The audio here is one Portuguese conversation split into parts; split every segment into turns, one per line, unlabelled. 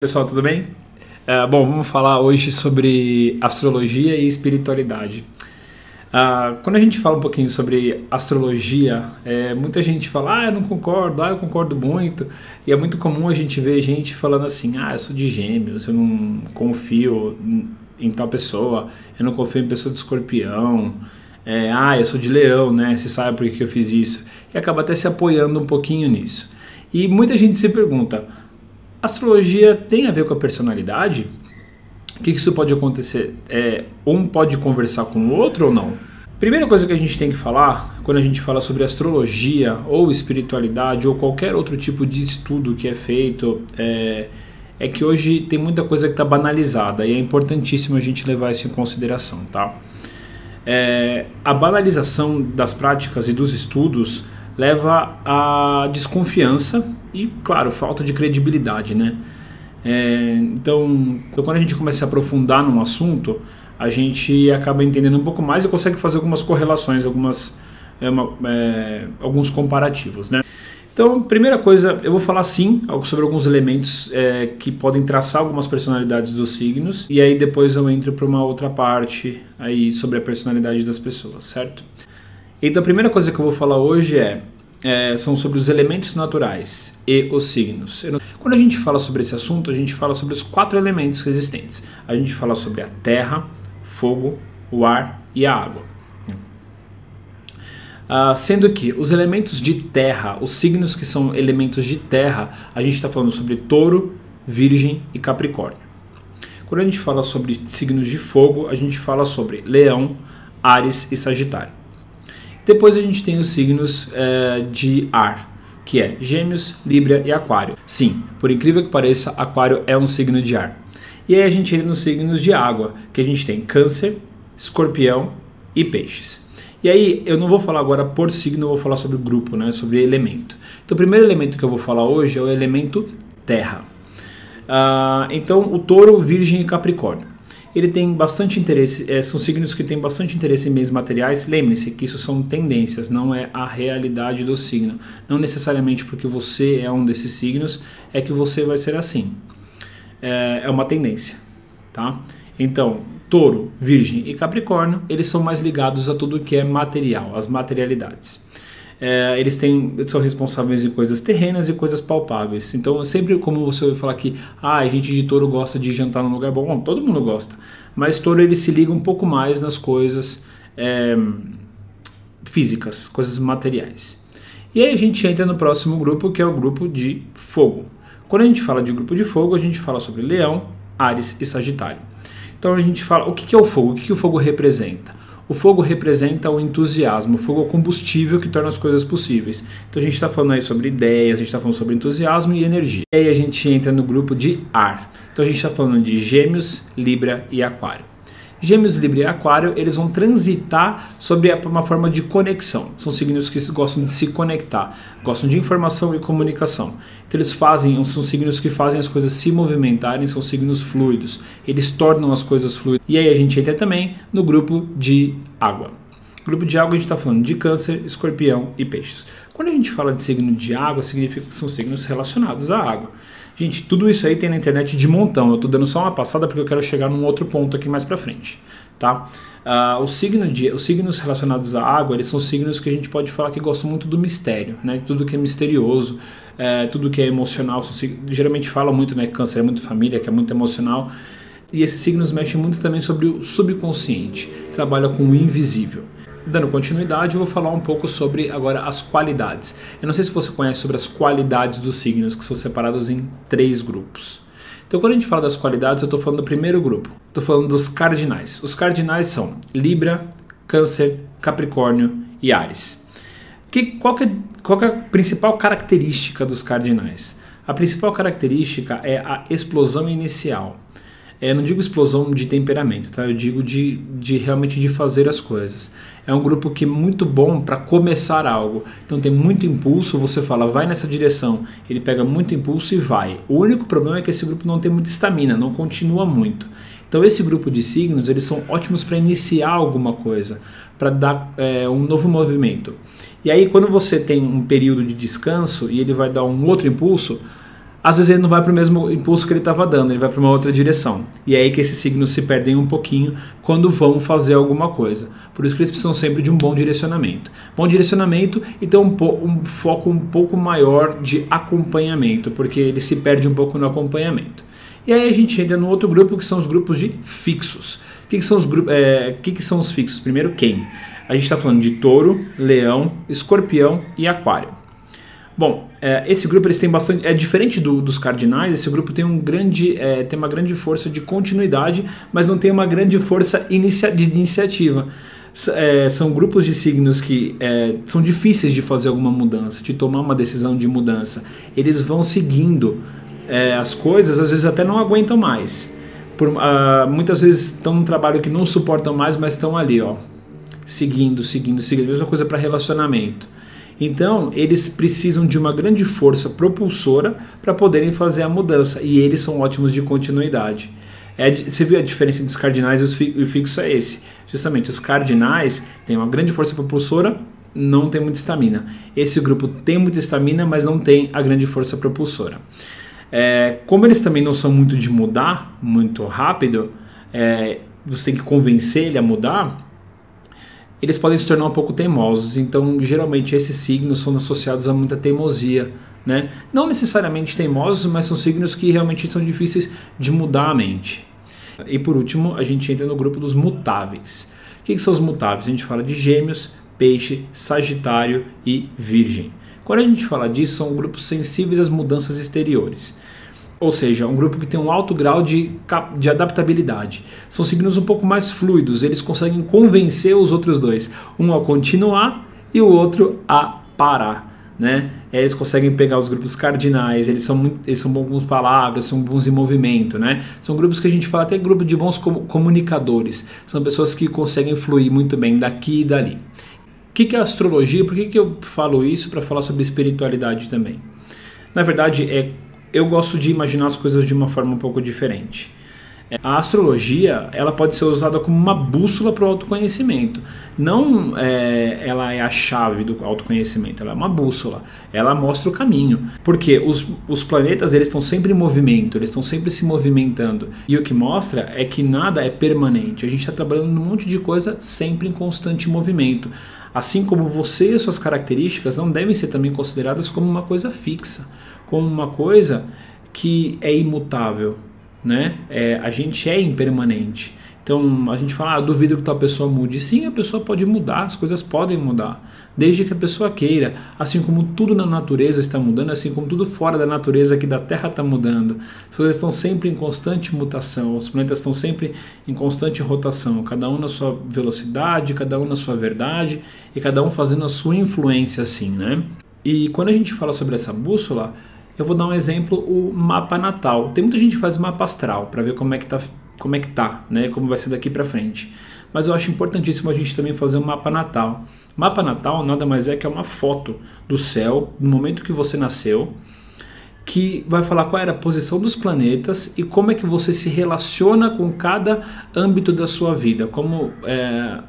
Pessoal, tudo bem? Bom, vamos falar hoje sobre astrologia e espiritualidade. Quando a gente fala um pouquinho sobre astrologia, muita gente fala, eu não concordo, eu concordo muito. E é muito comum a gente ver gente falando assim, eu sou de Gêmeos, eu não confio em tal pessoa, eu não confio em pessoa de Escorpião, eu sou de Leão, né? Você sabe por que eu fiz isso. E acaba até se apoiando um pouquinho nisso. E muita gente se pergunta, astrologia tem a ver com a personalidade? O que isso pode acontecer? Um pode conversar com o outro ou não? Primeira coisa que a gente tem que falar, quando a gente fala sobre astrologia ou espiritualidade ou qualquer outro tipo de estudo que é feito, é que hoje tem muita coisa que está banalizada e é importantíssimo a gente levar isso em consideração, tá? A banalização das práticas e dos estudos leva à desconfiança e, claro, falta de credibilidade, né? Então, quando a gente começa a se aprofundar num assunto, a gente acaba entendendo um pouco mais e consegue fazer algumas correlações, alguns comparativos, né? Então, primeira coisa, eu vou falar sim sobre alguns elementos que podem traçar algumas personalidades dos signos, e aí depois eu entro para uma outra parte aí sobre a personalidade das pessoas, certo? Então a primeira coisa que eu vou falar hoje são sobre os elementos naturais e os signos. Quando a gente fala sobre esse assunto, a gente fala sobre os 4 elementos existentes. A gente fala sobre a terra, fogo, o ar e a água. Sendo que os elementos de terra, os signos que são elementos de terra, a gente está falando sobre touro, virgem e capricórnio. Quando a gente fala sobre signos de fogo, a gente fala sobre leão, áries e sagitário. Depois a gente tem os signos de ar, que é Gêmeos, Libra e Aquário. Sim, por incrível que pareça, Aquário é um signo de ar. E aí a gente entra nos signos de água, que a gente tem Câncer, Escorpião e Peixes. E aí eu não vou falar agora por signo, eu vou falar sobre grupo, né, sobre elemento. Então o primeiro elemento que eu vou falar hoje é o elemento terra. Então o touro, virgem e capricórnio. Ele tem bastante interesse, são signos que têm bastante interesse em meios materiais. Lembre-se que isso são tendências, não é a realidade do signo. Não necessariamente porque você é um desses signos é que você vai ser assim. É uma tendência, tá? Então, touro, virgem e capricórnio, eles são mais ligados a tudo que é material, as materialidades. Eles são responsáveis em coisas terrenas e coisas palpáveis. Então, sempre como você ouve falar que a gente de touro gosta de jantar num lugar bom, bom, todo mundo gosta. Mas touro ele se liga um pouco mais nas coisas físicas, coisas materiais. E aí a gente entra no próximo grupo, que é o grupo de fogo. Quando a gente fala de grupo de fogo, a gente fala sobre leão, áries e sagitário. Então a gente fala, o que é o fogo? O que o fogo representa? O fogo representa o entusiasmo, o fogo é o combustível que torna as coisas possíveis. Então a gente está falando aí sobre ideias, a gente está falando sobre entusiasmo e energia. E aí a gente entra no grupo de ar. Então a gente está falando de Gêmeos, Libra e Aquário. Gêmeos, Libra e Aquário, eles vão transitar sobre uma forma de conexão. São signos que gostam de se conectar, gostam de informação e comunicação. Então são signos que fazem as coisas se movimentarem, são signos fluidos. Eles tornam as coisas fluidas. E aí a gente entra também no grupo de água. No grupo de água a gente está falando de Câncer, Escorpião e Peixes. Quando a gente fala de signo de água, significa que são signos relacionados à água. Gente, tudo isso aí tem na internet de montão. Eu estou dando só uma passada porque eu quero chegar num outro ponto aqui mais para frente, tá? Os signos relacionados à água, eles são signos que a gente pode falar que gostam muito do mistério, né? Tudo que é misterioso, tudo que é emocional. Geralmente falam muito, né? Câncer é muito família, que é muito emocional. E esses signos mexem muito também sobre o subconsciente, trabalha com o invisível. Dando continuidade, eu vou falar um pouco sobre agora as qualidades. Eu não sei se você conhece sobre as qualidades dos signos, que são separados em 3 grupos. Então, quando a gente fala das qualidades, eu estou falando do primeiro grupo. Estou falando dos cardinais. Os cardinais são Libra, Câncer, Capricórnio e Áries. Qual que é a principal característica dos cardinais? A principal característica é a explosão inicial. Eu não digo explosão de temperamento, tá? Eu digo realmente de fazer as coisas. É um grupo que é muito bom para começar algo. Então tem muito impulso, você fala, vai nessa direção. Ele pega muito impulso e vai. O único problema é que esse grupo não tem muita estamina, não continua muito. Então esse grupo de signos, eles são ótimos para iniciar alguma coisa, para dar um novo movimento. E aí quando você tem um período de descanso e ele vai dar um outro impulso, às vezes ele não vai para o mesmo impulso que ele estava dando, ele vai para uma outra direção. E é aí que esses signos se perdem um pouquinho quando vão fazer alguma coisa. Por isso que eles precisam sempre de um bom direcionamento. Bom direcionamento e ter um foco um pouco maior de acompanhamento, porque ele se perde um pouco no acompanhamento. E aí a gente entra no outro grupo, que são os grupos de fixos. O que são os grupos? Que são os fixos? Primeiro, quem? A gente está falando de Touro, Leão, Escorpião e Aquário. Bom, esse grupo eles têm bastante, é diferente dos cardinais. Esse grupo tem tem uma grande força de continuidade, mas não tem uma grande força de iniciativa. São grupos de signos que são difíceis de fazer alguma mudança, de tomar uma decisão de mudança. Eles vão seguindo as coisas, às vezes até não aguentam mais. Muitas vezes estão num trabalho que não suportam mais, mas estão ali, ó, seguindo. Mesma coisa para relacionamento. Então, eles precisam de uma grande força propulsora para poderem fazer a mudança. E eles são ótimos de continuidade. Você viu a diferença entre os cardinais e o fixo é esse. Justamente, os cardinais têm uma grande força propulsora, não tem muita estamina. Esse grupo tem muita estamina, mas não tem a grande força propulsora. Como eles também não são muito de mudar muito rápido, você tem que convencer ele a mudar, eles podem se tornar um pouco teimosos. Então, geralmente, esses signos são associados a muita teimosia, né? Não necessariamente teimosos, mas são signos que realmente são difíceis de mudar a mente. E por último, a gente entra no grupo dos mutáveis. O que são os mutáveis? A gente fala de Gêmeos, Peixe, Sagitário e Virgem. Quando a gente fala disso, são grupos sensíveis às mudanças exteriores. Ou seja, um grupo que tem um alto grau de adaptabilidade. São signos um pouco mais fluidos, eles conseguem convencer os outros dois, um a continuar e o outro a parar, né? Eles conseguem pegar os grupos cardinais, eles são bons com palavras, são bons em movimento, né? São grupos que a gente fala até grupo de bons comunicadores, são pessoas que conseguem fluir muito bem daqui e dali. O que é astrologia? Por que eu falo isso? Para falar sobre espiritualidade também. Na verdade, eu gosto de imaginar as coisas de uma forma um pouco diferente. A astrologia, ela pode ser usada como uma bússola para o autoconhecimento. Não ela é a chave do autoconhecimento, ela é uma bússola. Ela mostra o caminho. Porque os planetas eles estão sempre em movimento, eles estão sempre se movimentando. E o que mostra é que nada é permanente. A gente está trabalhando num monte de coisa sempre em constante movimento. Assim como você e suas características não devem ser também consideradas como uma coisa fixa, como uma coisa que é imutável, né? A gente é impermanente. Então a gente fala, duvido que tal pessoa mude. Sim, a pessoa pode mudar, as coisas podem mudar, desde que a pessoa queira. Assim como tudo na natureza está mudando, assim como tudo fora da natureza aqui da Terra está mudando. As coisas estão sempre em constante mutação, os planetas estão sempre em constante rotação, cada um na sua velocidade, cada um na sua verdade e cada um fazendo a sua influência assim, né? E quando a gente fala sobre essa bússola, eu vou dar um exemplo, o mapa natal. Tem muita gente que faz mapa astral para ver como é que tá, né? Como vai ser daqui para frente. Mas eu acho importantíssimo a gente também fazer um mapa natal. Mapa natal nada mais é que uma foto do céu no momento que você nasceu, que vai falar qual era a posição dos planetas e como é que você se relaciona com cada âmbito da sua vida. Como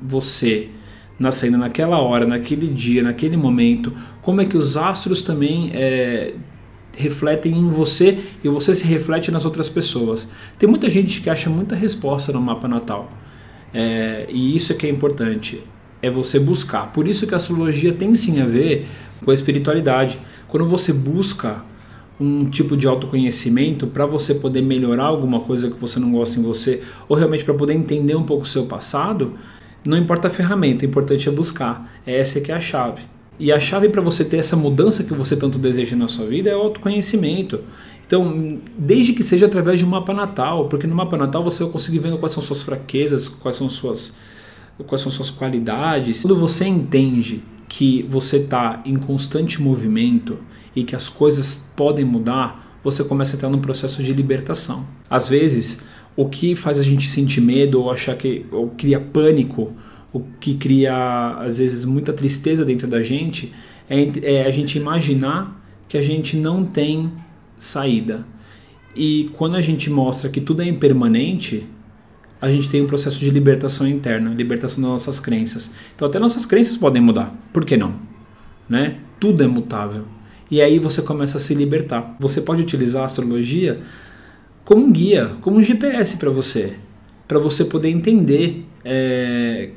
você nascendo naquela hora, naquele dia, naquele momento, como é que os astros também refletem em você e você se reflete nas outras pessoas. Tem muita gente que acha muita resposta no mapa natal. E isso é que é importante, é você buscar. Por isso que a astrologia tem sim a ver com a espiritualidade. Quando você busca um tipo de autoconhecimento para você poder melhorar alguma coisa que você não gosta em você, ou realmente para poder entender um pouco o seu passado, não importa a ferramenta, o importante é buscar. Essa é que é a chave. E a chave para você ter essa mudança que você tanto deseja na sua vida é o autoconhecimento. Então, desde que seja através de um mapa natal, porque no mapa natal você vai conseguir ver quais são suas fraquezas, quais são suas qualidades. Quando você entende que você está em constante movimento e que as coisas podem mudar, você começa a entrar num processo de libertação. Às vezes, o que faz a gente sentir medo ou cria pânico, o que cria, às vezes, muita tristeza dentro da gente, é a gente imaginar que a gente não tem saída. E quando a gente mostra que tudo é impermanente, a gente tem um processo de libertação interna, libertação das nossas crenças. Então até nossas crenças podem mudar, por que não? Né? Tudo é mutável. E aí você começa a se libertar. Você pode utilizar a astrologia como um guia, como um GPS para você poder entender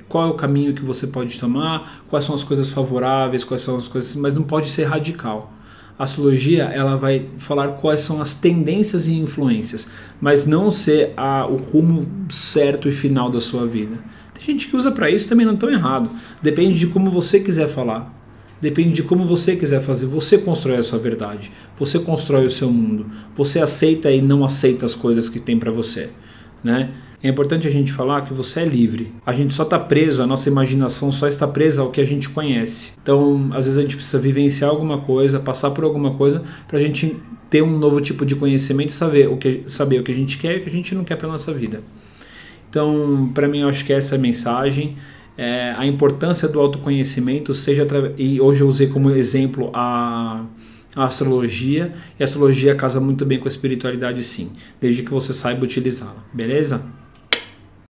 qual é o caminho que você pode tomar, quais são as coisas favoráveis, quais são as coisas, mas não pode ser radical. A astrologia ela vai falar quais são as tendências e influências, mas não ser o rumo certo e final da sua vida. Tem gente que usa para isso, também não tão errado. Depende de como você quiser falar. Depende de como você quiser fazer. Você constrói a sua verdade. Você constrói o seu mundo. Você aceita e não aceita as coisas que tem para você, né? É importante a gente falar que você é livre. A gente só está preso, a nossa imaginação só está presa ao que a gente conhece. Então, às vezes a gente precisa vivenciar alguma coisa, passar por alguma coisa, para a gente ter um novo tipo de conhecimento e saber o que a gente quer e o que a gente não quer para a nossa vida. Então, para mim, eu acho que essa é a mensagem. A importância do autoconhecimento, e hoje eu usei como exemplo a astrologia, e a astrologia casa muito bem com a espiritualidade, sim, desde que você saiba utilizá-la, beleza?